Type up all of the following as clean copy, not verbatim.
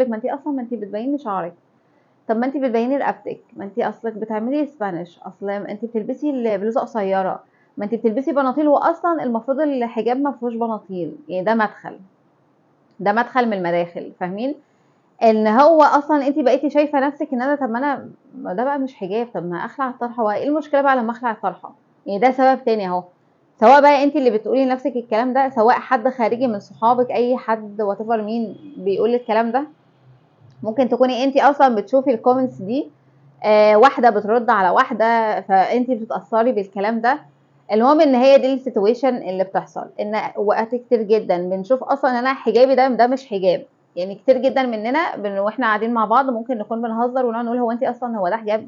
ما انت اصلا ما انت بتبيني شعرك. طب ما انت بتبيني رقبتك، ما انت اصلك بتعملي سبانيش، اصل انت بتلبسي البلوزه قصيره، ما انت بتلبسي بناطيل، واصلا المفروض الحجاب ما فيهوش بناطيل، يعني ده مدخل من المداخل، فاهمين؟ ان هو اصلا انت بقيتي شايفه نفسك ان انا، طب ما ده بقى مش حجاب، طب ما اخلع الطرحه، وايه المشكله بقى لما اخلع الطرحه؟ يعني ده سبب تاني اهو. سواء بقى انت اللي بتقولي لنفسك الكلام ده، سواء حد خارجي من صحابك، اي حد واتيفر مين بيقول الكلام ده، ممكن تكوني انت اصلا بتشوفي الكومنتس دي، واحده بترد على واحده، فانت بتتاثري بالكلام ده. المهم ان هي دي السيتويشن اللي بتحصل، ان وقت كتير جدا بنشوف اصلا ان انا حجابي ده مش حجاب. يعني كتير جدا مننا واحنا قاعدين مع بعض ممكن نكون بنهزر ونقعد نقول هو انت اصلا هو ده حجاب.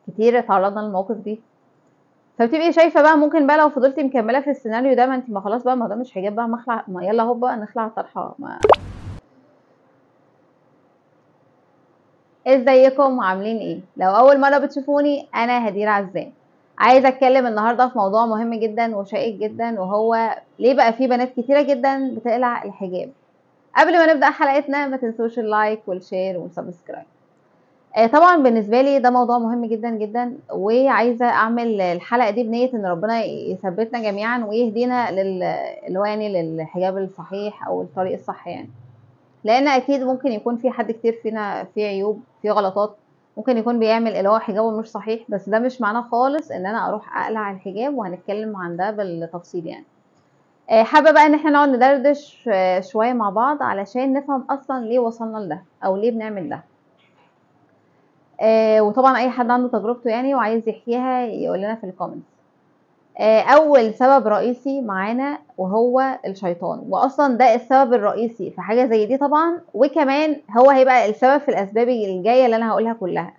كتير اتعرضنا للمواقف دي. فبتبقي شايفه بقى، ممكن بقى لو فضلتي مكمله في السيناريو ده، ما انت ما خلاص بقى، ما ده مش حجاب بقى، ما اخلع، ما يلا هوب بقى نخلع الطرحه. ازيكم عاملين ايه؟ لو اول مره بتشوفوني، انا هدير عزام. عايزه اتكلم النهارده في موضوع مهم جدا وشائك جدا، وهو ليه بقى في بنات كتيره جدا بتقلع الحجاب. قبل ما نبدا حلقتنا، ما تنسوش اللايك والشير والسبسكرايب. طبعا بالنسبه لي ده موضوع مهم جدا جدا، وعايزه اعمل الحلقه دي بنيه ان ربنا يثبتنا جميعا ويهدينا اللي هو يعني للحجاب الصحيح او الطريق الصح يعني. لان اكيد ممكن يكون في حد كتير فينا فيه عيوب، فيه غلطات، ممكن يكون بيعمل اللي هو حجابه مش صحيح، بس ده مش معناه خالص ان انا اروح اقلع الحجاب، وهنتكلم عن ده بالتفصيل يعني. حابه بقى ان احنا نقعد ندردش شويه مع بعض علشان نفهم اصلا ليه وصلنا لده او ليه بنعمل ده. وطبعا اي حد عنده تجربته يعني وعايز يحكيها يقول لنا في الكومنتس. اول سبب رئيسي معانا وهو الشيطان، واصلا ده السبب الرئيسي في حاجه زي دي طبعا، وكمان هو هيبقى السبب في الاسباب الجايه اللي انا هقولها كلها.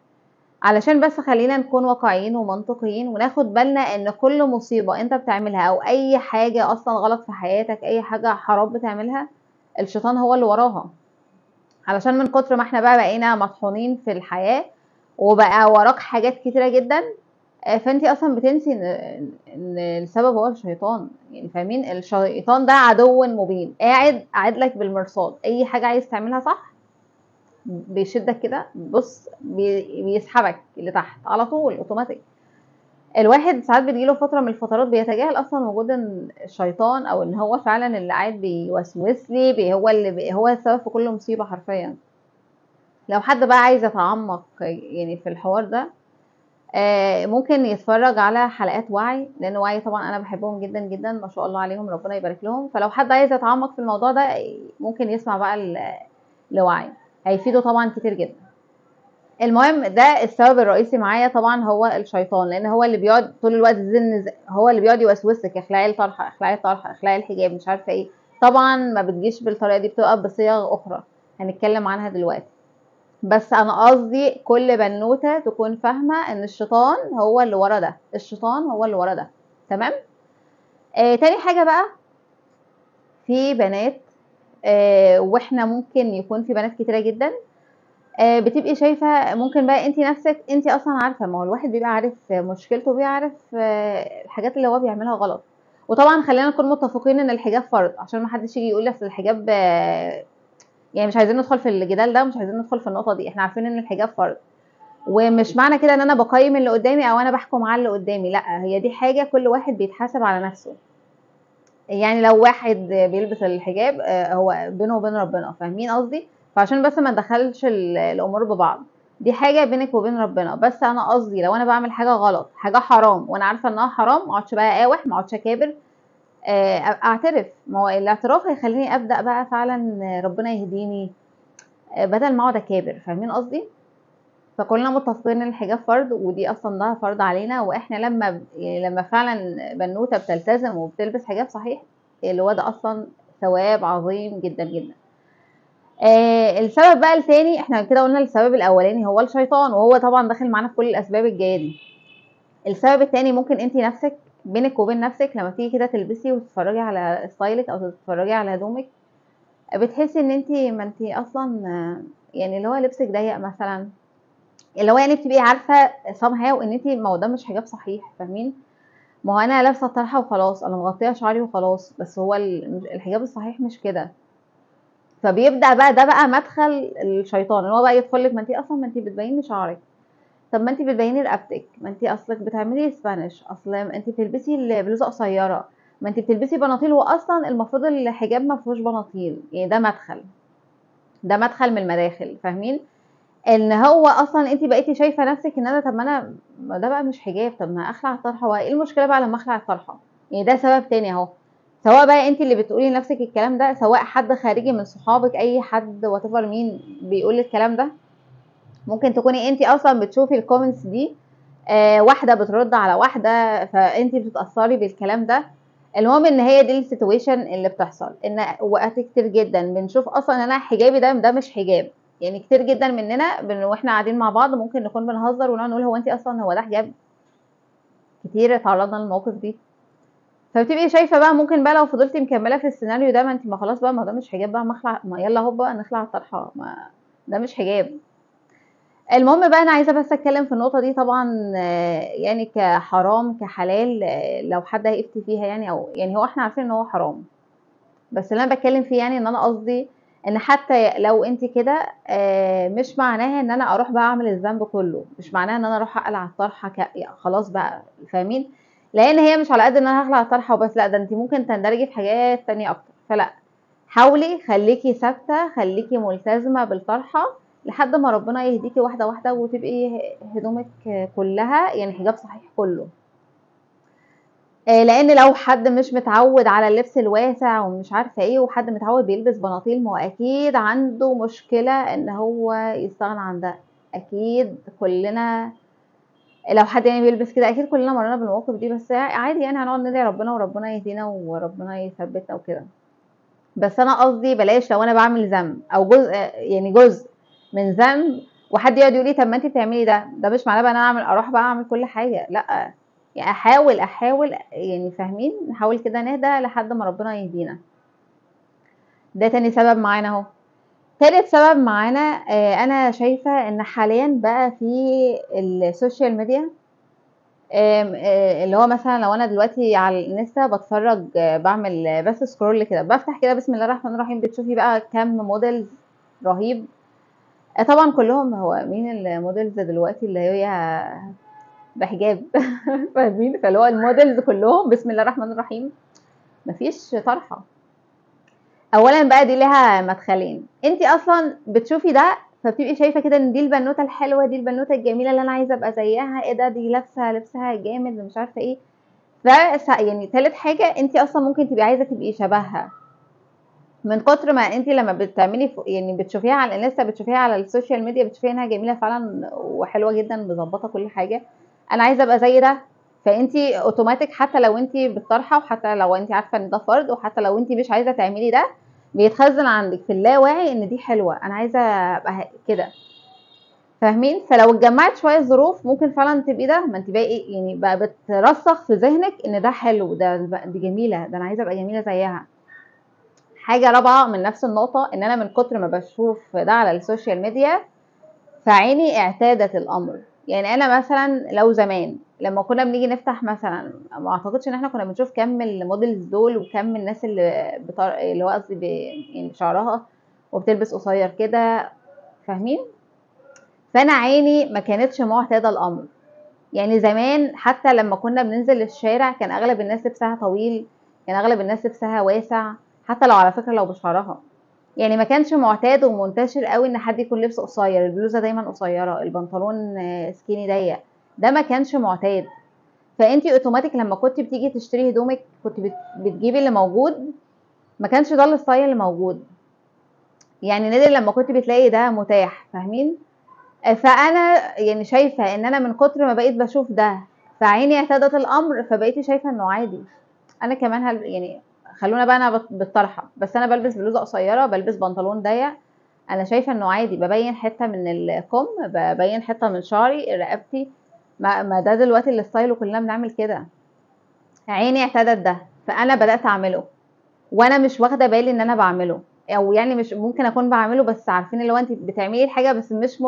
علشان بس خلينا نكون واقعيين ومنطقيين وناخد بالنا ان كل مصيبه انت بتعملها او اي حاجه اصلا غلط في حياتك، اي حاجه حرام بتعملها، الشيطان هو اللي وراها. علشان من كتر ما احنا بقى بقينا مطحونين في الحياه، وبقى وراك حاجات كتيره جدا، فانت اصلا بتنسي ان السبب هو الشيطان. يعني فاهمين؟ الشيطان ده عدو مبين، قاعد لك بالمرصاد، اي حاجه عايز تعملها صح بيشدك كده، بص بيسحبك لتحت على طول اوتوماتيك. الواحد ساعات بتجيله فتره من الفترات بيتجاهل اصلا وجود ان الشيطان، او ان هو فعلا اللي قاعد بيوسوس لي هو السبب في كل مصيبه حرفيا. لو حد بقى عايز يتعمق يعني في الحوار ده، ممكن يتفرج على حلقات وعي، لان وعي طبعا انا بحبهم جدا جدا، ما شاء الله عليهم، ربنا يبارك لهم. فلو حد عايز يتعمق في الموضوع ده ممكن يسمع بقى لوعي، هيفيده طبعا كتير جدا. المهم ده السبب الرئيسي معايا طبعا هو الشيطان، لان هو اللي بيقعد طول الوقت هو اللي بيقعد يوسوسك، اخلعي الطرحه، اخلعي الطرحه، اخلعي الحجاب، مش عارفه ايه. طبعا ما بتجيش بالطريقه دي، بتبقى بصيغ اخرى هنتكلم عنها دلوقتي. بس انا قصدي كل بنوته تكون فاهمه ان الشيطان هو اللي ورا ده، الشيطان هو اللي ورا ده. تمام. تاني حاجه بقى، في بنات، واحنا ممكن يكون في بنات كتيره جدا، بتبقي شايفه، ممكن بقى انت نفسك انت اصلا عارفه، ما هو الواحد بيبقى عارف مشكلته، بيعرف الحاجات اللي هو بيعملها غلط. وطبعا خلينا نكون متفقين ان الحجاب فرض، عشان ما حدش يجي يقول لي اصل الحجاب يعني مش عايزين ندخل في الجدال ده، مش عايزين ندخل في النقطه دي، احنا عارفين ان الحجاب فرض. ومش معنى كده ان انا بقيم اللي قدامي او انا بحكم على اللي قدامي، لا، هي دي حاجه كل واحد بيتحاسب على نفسه. يعني لو واحد بيلبس الحجاب، هو بينه وبين ربنا، فاهمين قصدي؟ فعشان بس ما ندخلش الامور ببعض، دي حاجه بينك وبين ربنا. بس انا قصدي لو انا بعمل حاجه غلط، حاجه حرام، وانا عارفه انها حرام، ما اقعدش بقى اقاوح، ما اقعدش اكابر، اعترف. ما هو الاعتراف هيخليني ابدا بقى فعلا ربنا يهديني، بدل ما اقعد اكابر، فاهمين قصدي؟ فكلنا متفقين ان الحجاب فرض، ودي اصلا ده فرض علينا، واحنا لما فعلا بنوته بتلتزم وبتلبس حجاب صحيح، اللي هو ده اصلا ثواب عظيم جدا جدا. السبب بقى الثاني، احنا كده قلنا السبب الاولاني هو الشيطان، وهو طبعا داخل معانا في كل الاسباب الجايه دي. السبب الثاني ممكن انت نفسك، بينك وبين نفسك، لما تيجي كده تلبسي وتتفرجي على ستايلك او تتفرجي على هدومك، بتحسي ان انت، ما انت اصلا يعني اللي هو لبسك ضيق مثلا، اللي هو يعني بتبقي عارفه somehow ان انت، ما هو ده مش حجاب صحيح، فاهمين؟ ما هو انا لابسه الطرحه وخلاص، انا مغطيه شعري وخلاص، بس هو الحجاب الصحيح مش كده. فبيبدا بقى ده بقى مدخل الشيطان، ان هو بقى يدخل لك، ما انت اصلا ما انت بتبيني شعرك، طب ما انت بتبيني رقبتك، ما انت اصلك بتعملي سبانيش، اصل انت بتلبسي البلوزه قصيره، ما انت بتلبسي بناطيل، واصلا المفروض الحجاب ما فيهوش بناطيل. يعني ده مدخل من المداخل، فاهمين؟ ان هو اصلا انت بقيتي شايفه نفسك ان انا، طب ما انا ما ده بقى مش حجاب، طب ما اخلع الطرحه، وايه المشكله بقى لما اخلع الطرحه؟ يعني ده سبب تاني اهو. سواء بقى انت اللي بتقولي لنفسك الكلام ده، سواء حد خارجي من صحابك، اي حد واتيفر مين بيقول الكلام ده، ممكن تكوني انت اصلا بتشوفي الكومنتس دي، واحده بترد على واحده، فانت بتتاثري بالكلام ده. المهم ان هي دي السيتويشن اللي بتحصل، ان وقت كتير جدا بنشوف اصلا ان انا حجابي ده مش حجاب. يعني كتير جدا مننا واحنا قاعدين مع بعض ممكن نكون بنهزر ونقعد نقول هو انت اصلا هو ده حجاب. كتير اتعرضنا للمواقف دي. فبتبقي شايفه بقى، ممكن بقى لو فضلتي مكمله في السيناريو ده، ما انت ما خلاص بقى، ما ده مش حجاب بقى، ما اخلع، ما يلا هوبا نخلع الطرحه، ما ده مش حجاب. المهم بقى انا عايزه بس اتكلم في النقطه دي طبعا، يعني كحرام كحلال، لو حد هيفتي فيها يعني، او يعني هو احنا عارفين ان هو حرام، بس اللي انا بتكلم فيه يعني ان انا قصدي ان حتى لو انت كده، مش معناها ان انا اروح بقى اعمل الذنب كله، مش معناها ان انا اروح اقلع الطرحه يعني خلاص بقى، فاهمين؟ لان هي مش على قد ان انا هخلع الطرحه وبس، لا ده انت ممكن تندرجي في حاجات تانية اكتر. فلا، حاولي خليكي ثابته، خليكي ملتزمه بالطرحه لحد ما ربنا يهديكي واحده واحده، وتبقي هدومك كلها يعني حجاب صحيح كله. لان لو حد مش متعود على اللبس الواسع ومش عارفه ايه، وحد متعود بيلبس بناطيل، ما هو اكيد عنده مشكله ان هو يستغنى عن ده. اكيد كلنا، لو حد يعني بيلبس كده، اكيد كلنا مرينا بالمواقف دي، بس عادي يعني هنقعد ندعي ربنا وربنا يهدينا وربنا يثبتنا وكده. بس انا قصدي بلاش لو انا بعمل ذنب او جزء، يعني جزء من ذنب، وحد يقعد يقول لي طب ما انت بتعملي ده مش معناه بقى ان انا اروح بقى اعمل كل حاجه، لا. يعني احاول يعني، فاهمين؟ نحاول كده نهدى لحد ما ربنا يهدينا. ده تاني سبب معانا اهو. تالت سبب معانا، انا شايفه ان حاليا بقى في السوشيال ميديا، اللي هو مثلا لو انا دلوقتي على الانستا بتفرج، بعمل بس سكرول كده، بفتح كده بسم الله الرحمن الرحيم، بتشوفي بقى كم موديل رهيب. طبعا كلهم، هو مين الموديلز دلوقتي اللي هي بحجاب؟ فاهمين؟ فاللي هو الموديلز كلهم بسم الله الرحمن الرحيم، مفيش طرحه. اولا بقى دي لها مدخلين، انت اصلا بتشوفي ده فبتبقي شايفه كده ان دي البنوته الحلوه، دي البنوته الجميله اللي انا عايزه ابقى زيها، ايه ده، دي لابسه لبسها جامد مش عارفه ايه. ف يعني تالت حاجه، انت اصلا ممكن تبقي عايزه تبقي شبهها من كتر ما انت لما بتعملي يعني بتشوفيها على الانستا، بتشوفيها على السوشيال ميديا، بتشوفيها انها جميله فعلا وحلوه جدا مظبطه كل حاجه، انا عايزه ابقى زي ده. فانت اوتوماتيك حتى لو انت بالطرحه، وحتى لو انت عارفه ان ده فرض، وحتى لو انت مش عايزه تعملي ده، بيتخزن عندك في اللاواعي ان دي حلوه، انا عايزه ابقى كده، فاهمين؟ فلو اتجمعت شويه ظروف ممكن فعلا تبقي ده، ما انت بقى يعني بقى بترسخ في ذهنك ان ده حلو، دي جميله، ده انا عايزه ابقى جميله زيها. حاجه رابعه من نفس النقطه، ان انا من كتر ما بشوف ده على السوشيال ميديا فعيني اعتادت الامر. يعني انا مثلا لو زمان لما كنا بنيجي نفتح مثلا، ما اعتقدش ان احنا كنا بنشوف كم الموديلز دول وكم الناس اللي هو قصدي يعني شعرها وبتلبس قصير كده، فاهمين؟ فانا عيني ما كانتش معتاده الامر. يعني زمان حتى لما كنا بننزل الشارع كان اغلب الناس لبسها طويل، كان اغلب الناس لبسها واسع، حتى لو على فكره لو بشعرها. يعني ما كانش معتاد ومنتشر قوي ان حد يكون لبسه قصير، البلوزه دايما قصيره، البنطلون سكيني ضيق، ده ما كانش معتاد. فانتي اوتوماتيك لما كنت بتيجي تشتري هدومك كنت بتجيبي اللي موجود، ما كانش ده الستايل اللي موجود، يعني نادر لما كنت بتلاقي ده متاح، فاهمين؟ فانا يعني شايفه ان انا من كتر ما بقيت بشوف ده فعيني اعتادت الامر، فبقيتي شايفه انه عادي. انا كمان يعني خلونا بقى انا بالطرحه، بس انا بلبس بلوزه قصيره، بلبس بنطلون ضيق، انا شايفه انه عادي، ببين حته من الكم، ببين حته من شعري رقبتي، ما ده دلوقتي الستايل وكلنا بنعمل كده. عيني اعتادت ده فانا بدات اعمله، وانا مش واخده بالي ان انا بعمله، او يعني مش ممكن اكون بعمله بس عارفين اللي هو انت بتعملي الحاجه بس مش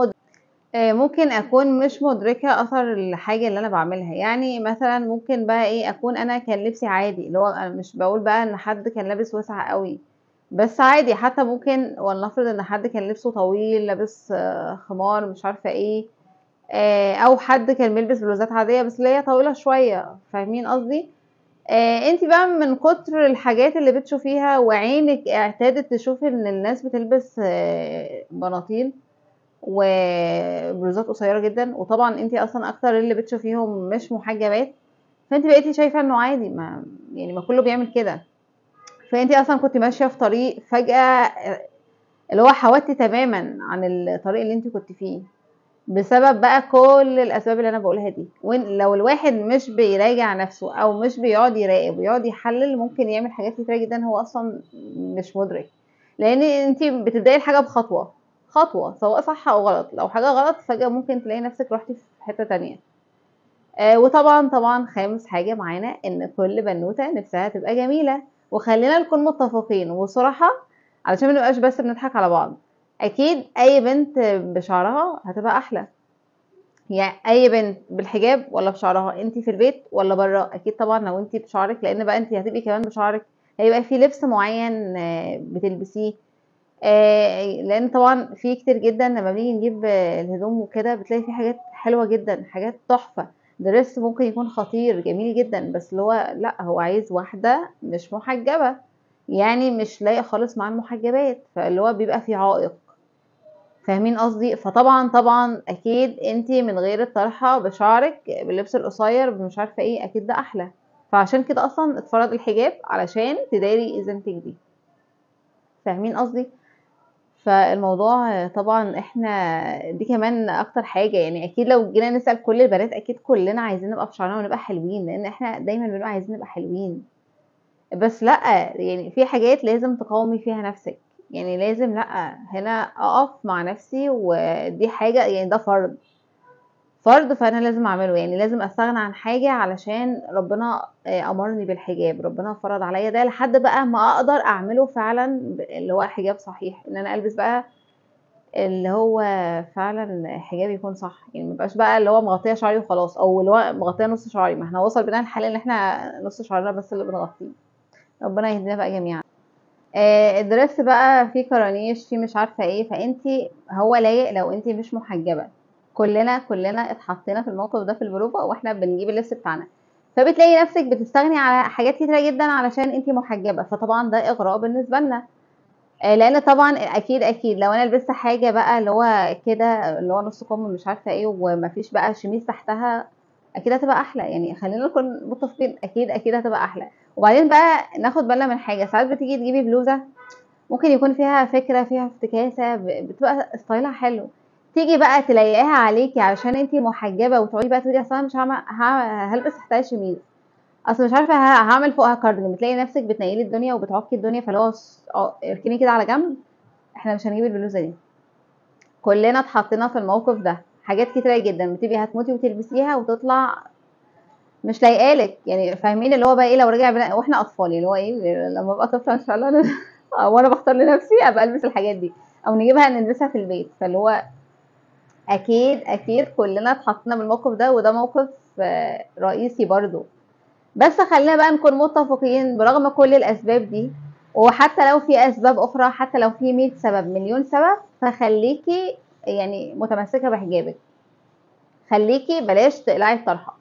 ممكن اكون مش مدركه اثر الحاجه اللي انا بعملها. يعني مثلا ممكن بقى ايه، اكون انا كان لبسي عادي، اللي هو أنا مش بقول بقى ان حد كان لابس واسع قوي، بس عادي، حتى ممكن ولنفرض ان حد كان لبسه طويل، لابس خمار مش عارفه ايه، او حد كان بيلبس بلوزات عاديه بس اللي هي طويله شويه، فاهمين قصدي؟ انت بقى من كتر الحاجات اللي بتشوفيها وعينك اعتادت تشوفي ان الناس بتلبس بناطيل وبلوزات قصيره جدا، وطبعا انت اصلا اكتر اللي بتشوفيهم مش محجبات، فانت بقيتي شايفه انه عادي، ما يعني ما كله بيعمل كده. فانت اصلا كنت ماشيه في طريق، فجاه اللي هو حودتي تماما عن الطريق اللي انت كنت فيه، بسبب بقى كل الاسباب اللي انا بقولها دي. لو الواحد مش بيراجع نفسه او مش بيقعد يراقب ويقعد يحلل، ممكن يعمل حاجات كتيره جدا هو اصلا مش مدرك، لان انت بتبداي الحاجه بخطوه، خطوه سواء صح او غلط. لو حاجه غلط فجاه ممكن تلاقي نفسك رحتي في حته تانية. وطبعا طبعا خامس حاجه معانا ان كل بنوته نفسها تبقى جميله، وخلينا نكون متفقين وصراحه علشان ما نبقاش بس بنضحك على بعض. اكيد اي بنت بشعرها هتبقى احلى، يعني اي بنت بالحجاب ولا بشعرها، انت في البيت ولا بره. اكيد طبعا لو انت بشعرك، لان بقى انت هتبقي كمان بشعرك، هيبقى في لبس معين بتلبسيه. لان طبعا في كتير جدا لما بنيجي نجيب الهدوم وكده بتلاقي في حاجات حلوه جدا، حاجات تحفه، دريس ممكن يكون خطير جميل جدا، بس اللي هو لا، هو عايز واحده مش محجبه، يعني مش لايق خالص مع المحجبات، فاللي هو بيبقى في عائق، فاهمين قصدي؟ فطبعا طبعا اكيد انتي من غير الطرحه بشعرك باللبس القصير مش عارفه ايه، اكيد ده احلى. فعشان كده اصلا اتفرض الحجاب علشان تداري اذنتك دي، فاهمين قصدي؟ فالموضوع طبعا احنا دي كمان اكتر حاجه، يعني اكيد لو جينا نسال كل البنات اكيد كلنا عايزين نبقى بشعرنا ونبقى حلوين، لان احنا دايما بنبقى عايزين نبقى حلوين. بس لأ، يعني في حاجات لازم تقاومي فيها نفسِك، يعني لازم لأ، هنا أقف مع نفسي، ودي حاجة يعني ده فرض، فرض فأنا لازم أعمله، يعني لازم أستغنى عن حاجة علشان ربنا أمرني بالحجاب، ربنا فرض عليَّ ده لحد بقى ما أقدر أعمله فعلًا اللي هو حجاب صحيح، إن أنا ألبس بقى اللي هو فعلًا حجاب يكون صح، يعني ما ابقاش بقى اللي هو مغطية شعري وخلاص، أو اللي هو مغطية نُص شعري، ما إحنا وصل بينا الحال إن إحنا نُص شعرنا بس اللي بنغطيه، ربنا يهدينا بقى جميعًا. الدرس بقى فيه كرانيش، فيه مش عارفة ايه، فانتي هو لايق لو انتي مش محجبة. كلنا اتحطينا في الموقف ده في البروفة واحنا بنجيب اللبس بتاعنا، فبتلاقي نفسك بتستغني على حاجات كتيرة جدا علشان انتي محجبة، فطبعا ده اغراء بالنسبة لنا. لان طبعا اكيد لو انا لبست حاجة بقى اللي هو كده اللي هو نص كم مش عارفة ايه ومفيش بقى شميس تحتها، اكيد هتبقى احلى، يعني خلينا نكون متفقين اكيد هتبقى احلى. وبعدين بقى ناخد بالنا من حاجة، ساعات بتيجي تجيبي بلوزة ممكن يكون فيها فكرة، فيها افتكاسة، بتبقى ستايلها حلو، تيجي بقى تلاقيها عليكي عشان انتي محجبة وتقعدي بقى تقولي اصل انا مش هلبس تحتها شميز، اصل مش عارفة هعمل فوقها كارديجان، بتلاقي نفسك بتنيلي الدنيا وبتعكي الدنيا، فاللي هو اركني كده على جنب، احنا مش هنجيب البلوزة دي. كلنا اتحطينا في الموقف ده، حاجات كتيرة جدا بتبقي هتموتي وتلبسيها وتطلع مش لايقالك، يعني فاهمين اللي هو بقى ايه، لو رجع بنا واحنا اطفال اللي هو ايه، لما ابقى طفله ان شاء الله انا وانا بختار لنفسي ابقى البس الحاجات دي، او نجيبها نلبسها في البيت، فاللي هو اكيد كلنا اتحطينا بالموقف ده، وده موقف رئيسي برضو. بس خلينا بقى نكون متفقين برغم كل الاسباب دي، وحتى لو في اسباب اخرى، حتى لو في 100 سبب مليون سبب، فخليكي يعني متمسكه بحجابك، خليكي بلاش تقلعي الطرحه،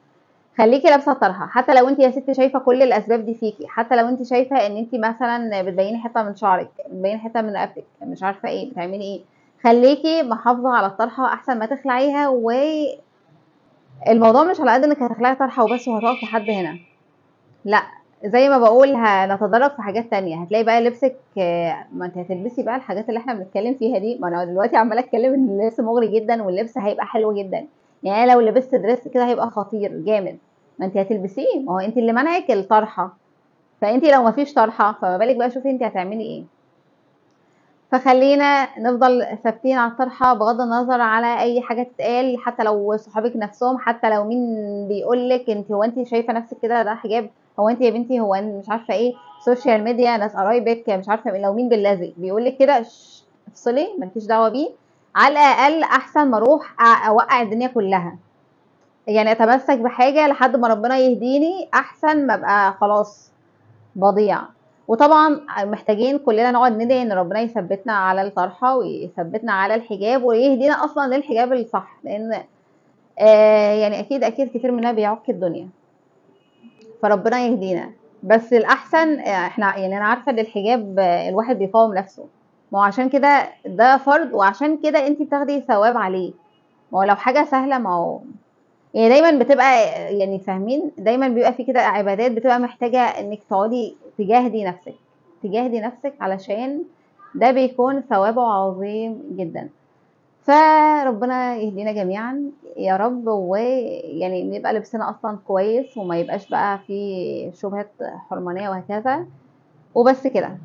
خليكي لابسه طرحه، حتى لو انت يا ستي شايفه كل الاسباب دي فيكي، حتى لو انت شايفه ان انت مثلا بتبيني حته من شعرك، بتبيني حته من رقبتك، مش عارفه ايه بتعملي ايه، خليكي محافظه على الطرحه احسن ما تخلعيها. والموضوع مش على قد انك هتخلعي طرحه وبس وهتقف لحد هنا، لا، زي ما بقول هنتدرج في حاجات تانية، هتلاقي بقى لبسك ما انت هتلبسي بقى الحاجات اللي احنا بنتكلم فيها دي، ما انا دلوقتي عماله اتكلم ان اللبس مغري جدا واللبس هيبقى حلو جدا، يعني أنا لو لبست دريس كده هيبقى خطير جامد، ما انت هتلبسيه، ما هو انت اللي منعك الطرحه، فانت لو ما فيش طرحه فما بالك بقى، شوفي انت هتعملي ايه. فخلينا نفضل ثابتين على الطرحه بغض النظر على اي حاجه تتقال، حتى لو صحابك نفسهم، حتى لو مين بيقول لك انت، هو انت شايفه نفسك كده ده حجاب، هو انت يا بنتي، هو مش عارفه ايه، سوشيال ميديا، ناس قرايبك مش عارفه لو مين باللازق بيقول لك كده، افصلي مالكيش دعوه بيه، على الاقل احسن ما اروح اوقع الدنيا كلها، يعني اتمسك بحاجه لحد ما ربنا يهديني احسن ما ابقى خلاص بضيع. وطبعا محتاجين كلنا نقعد ندعي ان ربنا يثبتنا على الطرحه ويثبتنا على الحجاب ويهدينا اصلا للحجاب الصح، لان يعني اكيد كتير مننا بيعك الدنيا، فربنا يهدينا. بس الاحسن احنا يعني انا عارفه ان الحجاب الواحد بيقاوم نفسه، ما هو عشان كده ده فرض، وعشان كده انت بتاخدي ثواب عليه. ما هو لو حاجه سهله، ما هو يعني دايما بتبقى، يعني فاهمين، دايما بيبقى في كده عبادات بتبقى محتاجه انك تقعدي تجاهدي نفسك علشان ده بيكون ثوابه عظيم جدا. فربنا يهدينا جميعا يا رب، ويعني نبقى لبسنا اصلا كويس وما يبقاش بقى في شبهة حرمانية وهكذا. وبس كده.